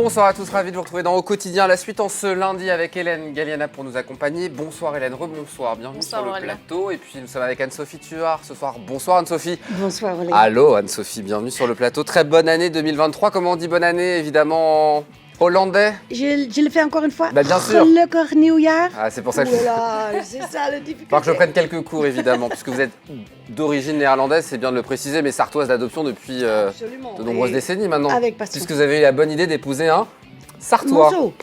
Bonsoir à tous, ravi de vous retrouver dans Au Quotidien. La suite en ce lundi avec Hélène Galliana pour nous accompagner. Bonsoir Hélène, rebonsoir, bienvenue sur le plateau. Et puis nous sommes avec Anne-Sophie Tuard ce soir. Bonsoir Anne-Sophie. Bonsoir Hélène. Allô Anne-Sophie, bienvenue sur le plateau. Très bonne année 2023. Comment on dit bonne année évidemment en hollandais? Je le fais encore une fois. Bah, bien sûr. Gelukkig nieuwjaar. Ah, c'est pour ça que Voilà, c'est ça le difficulté. Il va que je prenne quelques cours évidemment, puisque vous êtes d'origine néerlandaise, c'est bien de le préciser, mais sartoise d'adoption depuis de nombreuses décennies maintenant. Avec passion. Puisque vous avez eu la bonne idée d'épouser un sartois. Monceau.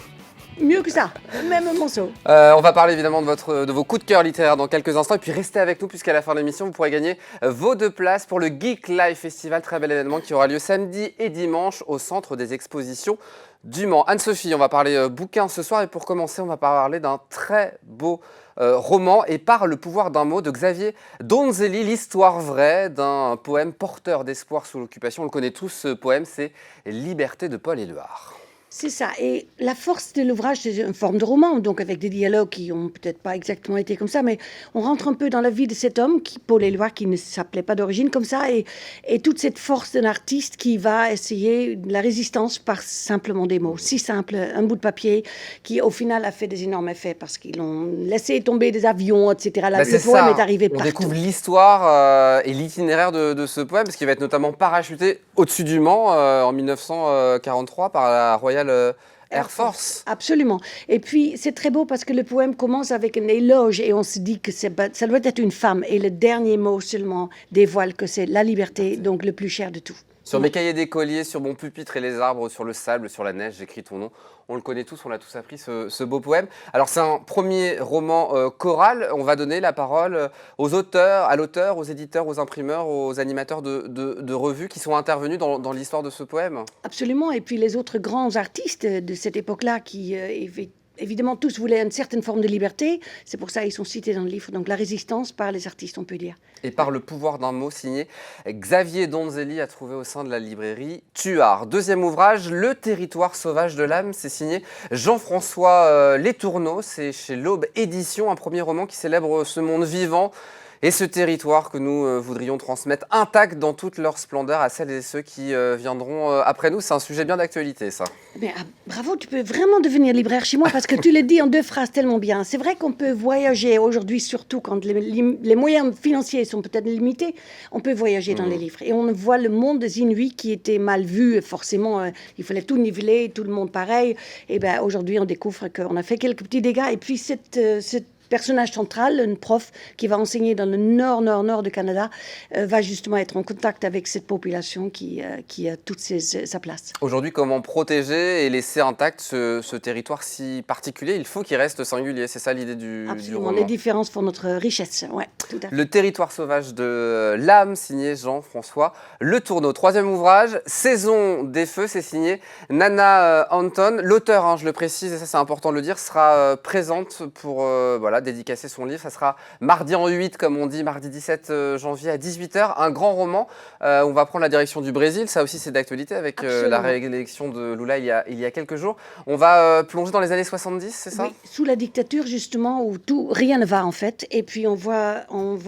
Mieux que ça, même Monceau. On va parler évidemment de vos coups de cœur littéraires dans quelques instants. Et puis restez avec nous puisqu'à la fin de l'émission, vous pourrez gagner vos 2 places pour le Geek Live Festival. Très bel événement qui aura lieu samedi et dimanche au centre des expositions du Mans. Anne-Sophie, on va parler bouquin ce soir. Et pour commencer, on va parler d'un très beau roman et par le pouvoir d'un mot de Xavier Donzelli, l'histoire vraie d'un poème porteur d'espoir sous l'occupation. On le connaît tous, ce poème, c'est Liberté de Paul Éluard. C'est ça. Et la force de l'ouvrage, c'est une forme de roman, donc avec des dialogues qui n'ont peut-être pas exactement été comme ça, mais on rentre un peu dans la vie de cet homme, Paul Éluard, qui ne s'appelait pas d'origine comme ça, et toute cette force d'un artiste qui va essayer la résistance par simplement des mots. Si simple, un bout de papier, qui au final a fait des énormes effets, parce qu'ils ont laissé tomber des avions, etc. Le poème est arrivé partout. On découvre l'histoire et l'itinéraire de ce poème, parce qu'il va être notamment parachuté au-dessus du Mans en 1943 par la Royal Air Force. Absolument. Et puis, c'est très beau parce que le poème commence avec un éloge et on se dit que ça doit être une femme. Et le dernier mot seulement dévoile que c'est la liberté, donc le plus cher de tout. Sur mes cahiers d'écolier, sur mon pupitre et les arbres, sur le sable, sur la neige, j'écris ton nom. On le connaît tous, on l'a tous appris, ce beau poème. Alors, c'est un premier roman choral. On va donner la parole aux auteurs, à l'auteur, aux éditeurs, aux imprimeurs, aux animateurs de revues qui sont intervenus dans l'histoire de ce poème. Absolument. Et puis, les autres grands artistes de cette époque-là qui évidemment, tous voulaient une certaine forme de liberté. C'est pour ça qu'ils sont cités dans le livre. Donc, la résistance par les artistes, on peut dire. Et par le pouvoir d'un mot signé Xavier Donzelli, a trouvé au sein de la librairie Tuard. Deuxième ouvrage, Le territoire sauvage de l'âme. C'est signé Jean-François Letourneau. C'est chez l'Aube Édition, un premier roman qui célèbre ce monde vivant et ce territoire que nous voudrions transmettre intact dans toute leur splendeur à celles et ceux qui viendront après nous. C'est un sujet bien d'actualité, ça. Mais, bravo, tu peux vraiment devenir libraire chez moi parce que tu le dis en 2 phrases tellement bien. C'est vrai qu'on peut voyager aujourd'hui, surtout quand les moyens financiers sont peut-être limités. On peut voyager dans les livres et on voit le monde des Inuits qui était mal vu. Forcément, il fallait tout niveler, tout le monde pareil. Et ben aujourd'hui, on découvre qu'on a fait quelques petits dégâts. Et puis cette personnage central, une prof qui va enseigner dans le nord du Canada, va justement être en contact avec cette population qui a toute sa place. Aujourd'hui, comment protéger et laisser intact ce territoire si particulier? Il faut qu'il reste singulier, c'est ça l'idée du roman. Les différences font notre richesse, ouais, tout à fait. Le territoire sauvage de l'âme, signé Jean-François Letourneau. Troisième ouvrage, Saison des feux, c'est signé Nana Anton. L'auteur, je le précise, et ça c'est important de le dire, sera présente pour dédicacer son livre. Ça sera mardi en 8, comme on dit, mardi 17 janvier à 18h. Un grand roman. On va prendre la direction du Brésil. Ça aussi, c'est d'actualité avec la réélection de Lula il y a quelques jours. On va plonger dans les années 70, c'est ça? Oui, sous la dictature, justement, où rien ne va, en fait. Et puis, on voit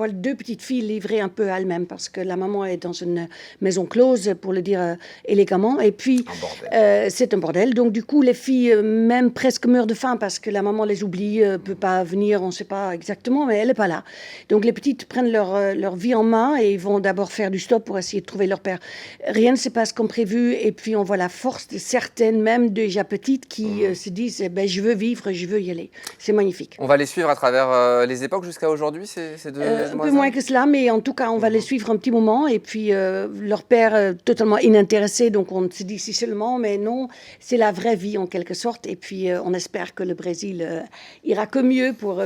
2 petites filles livrées un peu à elles-mêmes parce que la maman est dans une maison close, pour le dire élégamment. Et puis, c'est un bordel. Donc, du coup, les filles, même presque meurent de faim parce que la maman les oublie, ne peut pas venir. On ne sait pas exactement, mais elle n'est pas là. Donc les petites prennent leur vie en main et ils vont d'abord faire du stop pour essayer de trouver leur père. Rien ne se passe comme prévu et puis on voit la force de certaines, même déjà petites, qui se disent je veux vivre, je veux y aller. C'est magnifique. On va les suivre à travers les époques jusqu'à aujourd'hui, ces deux un peu moins que cela, mais en tout cas, on va les suivre un petit moment et puis leur père totalement inintéressé, donc on se dit si seulement, mais non, c'est la vraie vie en quelque sorte et puis on espère que le Brésil ira que mieux pour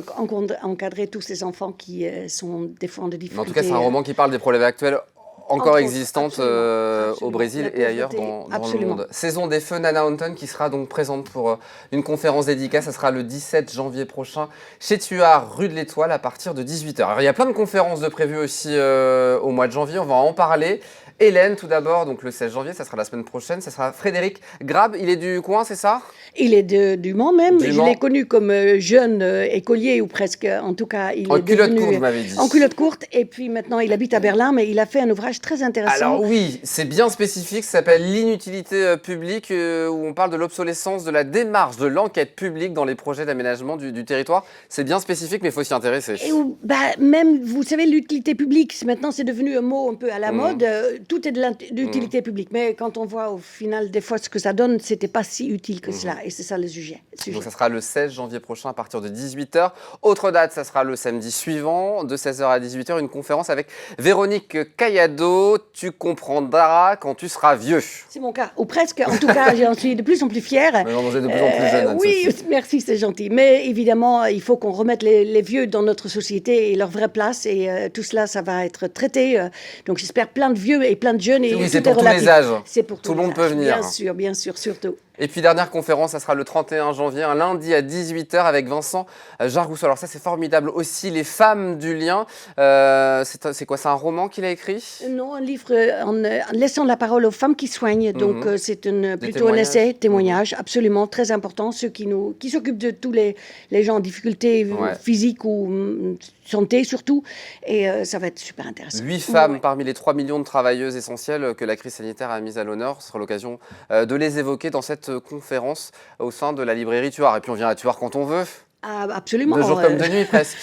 encadrer tous ces enfants qui sont des fois en difficulté. En tout cas, c'est un roman qui parle des problèmes actuels encore existantes au Brésil et ailleurs dans le monde. Saison des feux, Nana Anton qui sera donc présente pour une conférence dédicace. Ça sera le 17 janvier prochain chez Tuard, rue de l'Étoile, à partir de 18h. Alors, il y a plein de conférences de prévues aussi au mois de janvier. On va en parler. Hélène, tout d'abord, donc le 16 janvier, ça sera la semaine prochaine. Ça sera Frédéric Grab. Il est du coin, c'est ça? Il est du Mans même. Je l'ai connu comme jeune écolier ou presque. En tout cas, il est culotte courte, vous m'avez dit. En culotte courte. Et puis maintenant, il habite à Berlin, mais il a fait un ouvrage témoignage très intéressant. Alors oui, c'est bien spécifique, ça s'appelle l'inutilité publique, où on parle de l'obsolescence de la démarche de l'enquête publique dans les projets d'aménagement du territoire. C'est bien spécifique, mais il faut s'y intéresser. Et même, vous savez, l'utilité publique, maintenant c'est devenu un mot un peu à la mode, tout est de l'utilité publique. Mais quand on voit au final des fois ce que ça donne, c'était pas si utile que cela. Et c'est ça le sujet. Donc ça sera le 16 janvier prochain à partir de 18h. Autre date, ça sera le samedi suivant, de 16h à 18h, une conférence avec Véronique Cayado. Tu comprendras quand tu seras vieux. C'est mon cas, ou presque. En tout cas, j'en suis de plus en plus fière. Mais non, vous êtes de plus en plus jeune, oui, Anne-Sophie. merci, c'est gentil. Mais évidemment, il faut qu'on remette les vieux dans notre société et leur vraie place. Et tout cela, ça va être traité. Donc j'espère plein de vieux et plein de jeunes. Et Oui, tout c'est est pour tous relatif. les âges. C'est pour Tout le monde peut venir. Bien sûr, surtout. Et puis dernière conférence, ça sera le 31 janvier, un lundi à 18h avec Vincent Jargousseau. Alors ça c'est formidable aussi, Les Femmes du Lien. C'est quoi, c'est un roman qu'il a écrit? Non, un livre en laissant la parole aux femmes qui soignent. Donc c'est plutôt un essai, témoignage, absolument très important. Ceux qui s'occupent de tous les gens en difficulté physique ou santé surtout. Et ça va être super intéressant. 8 femmes parmi les 3 millions de travailleuses essentielles que la crise sanitaire a mises à l'honneur. Ce sera l'occasion de les évoquer dans cette conférence au sein de la librairie Tuar. Et puis on vient à Tuar quand on veut. Ah, absolument. De jour comme de nuit presque.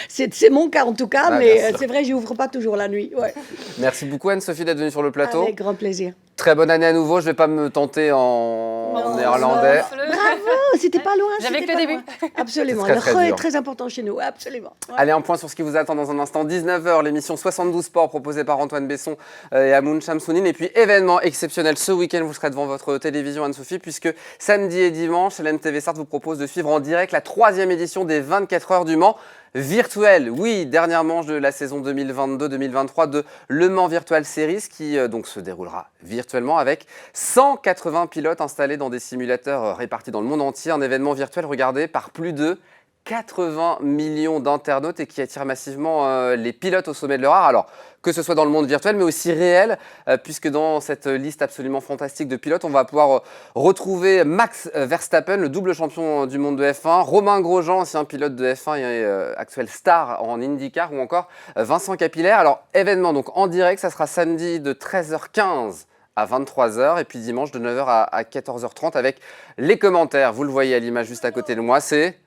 C'est mon cas en tout cas, Bah, mais c'est vrai, je n'ouvre pas toujours la nuit. Ouais. Merci beaucoup Anne-Sophie d'être venue sur le plateau. Avec grand plaisir. Très bonne année à nouveau. Je ne vais pas me tenter en néerlandais. Bravo, c'était pas loin. J'avais que le début. Absolument, C'est le très re est dur. très important chez nous, absolument. Ouais. Allez, un point sur ce qui vous attend dans un instant. 19h, l'émission 72 Sports proposée par Antoine Besson et Amoun Chamsounine. Et puis, événement exceptionnel ce week-end, vous serez devant votre télévision Anne-Sophie, puisque samedi et dimanche, LMTV Start vous propose de suivre en direct la 3e édition des 24 heures du Mans. Virtuel, oui, dernière manche de la saison 2022-2023 de Le Mans Virtual Series qui donc se déroulera virtuellement avec 180 pilotes installés dans des simulateurs répartis dans le monde entier. Un événement virtuel regardé par plus de 80 millions d'internautes et qui attire massivement les pilotes au sommet de leur art. Alors, que ce soit dans le monde virtuel, mais aussi réel, puisque dans cette liste absolument fantastique de pilotes, on va pouvoir retrouver Max Verstappen, le double champion du monde de F1, Romain Grosjean, ancien pilote de F1 et actuel star en IndyCar, ou encore Vincent Capillaire. Alors, événement donc en direct, ça sera samedi de 13h15 à 23h et puis dimanche de 9h à 14h30 avec les commentaires. Vous le voyez à l'image juste à côté de moi, c'est...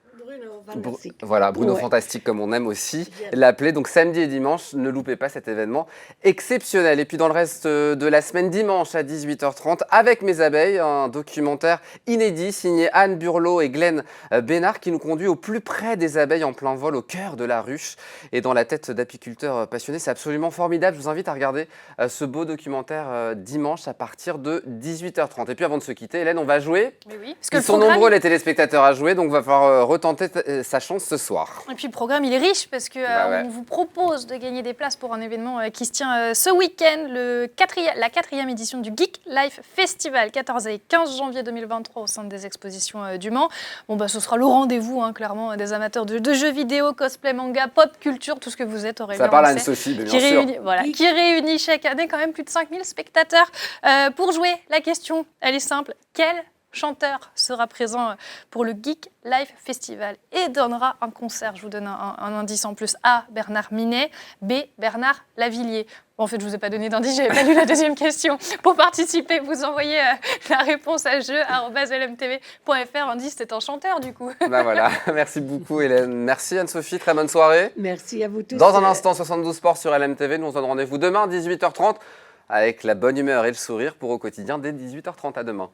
Voilà, Bruno Fantastique comme on aime aussi l'appeler. Donc samedi et dimanche, ne loupez pas cet événement exceptionnel. Et puis dans le reste de la semaine, dimanche à 18h30, avec mes abeilles, un documentaire inédit signé Anne Burlot et Glenn Bénard qui nous conduit au plus près des abeilles en plein vol au cœur de la ruche et dans la tête d'apiculteurs passionnés. C'est absolument formidable. Je vous invite à regarder ce beau documentaire dimanche à partir de 18h30. Et puis avant de se quitter, Hélène, on va jouer. Mais oui, parce Ils sont nombreux les téléspectateurs à jouer, donc il va falloir retenter sa chance ce soir. Et puis le programme il est riche parce que on vous propose de gagner des places pour un événement qui se tient ce week-end, la 4e édition du Geek Life Festival, 14 et 15 janvier 2023 au centre des expositions du Mans. Bon bah ce sera le rendez-vous clairement des amateurs de jeux vidéo, cosplay, manga, pop culture, tout ce que vous êtes. Ça parle à Anne-Sophie, bien sûr. Qui réunit chaque année quand même plus de 5000 spectateurs. Pour jouer, la question elle est simple, quel chanteur sera présent pour le Geek Life Festival et donnera un concert. Je vous donne un indice en plus. A. Bernard Minet. B. Bernard Lavillier. Bon, en fait, je ne vous ai pas donné d'indice, j'avais pas lu la deuxième question. Pour participer, vous envoyez la réponse à jeu@lmtv.fr. Indice, c'est un chanteur du coup. Bah voilà, merci beaucoup Hélène. Merci Anne-Sophie, très bonne soirée. Merci à vous tous. Dans un instant, 72 Sports sur LMTV. Nous on se donne rendez-vous demain, 18h30, avec la bonne humeur et le sourire pour au quotidien dès 18h30. À demain.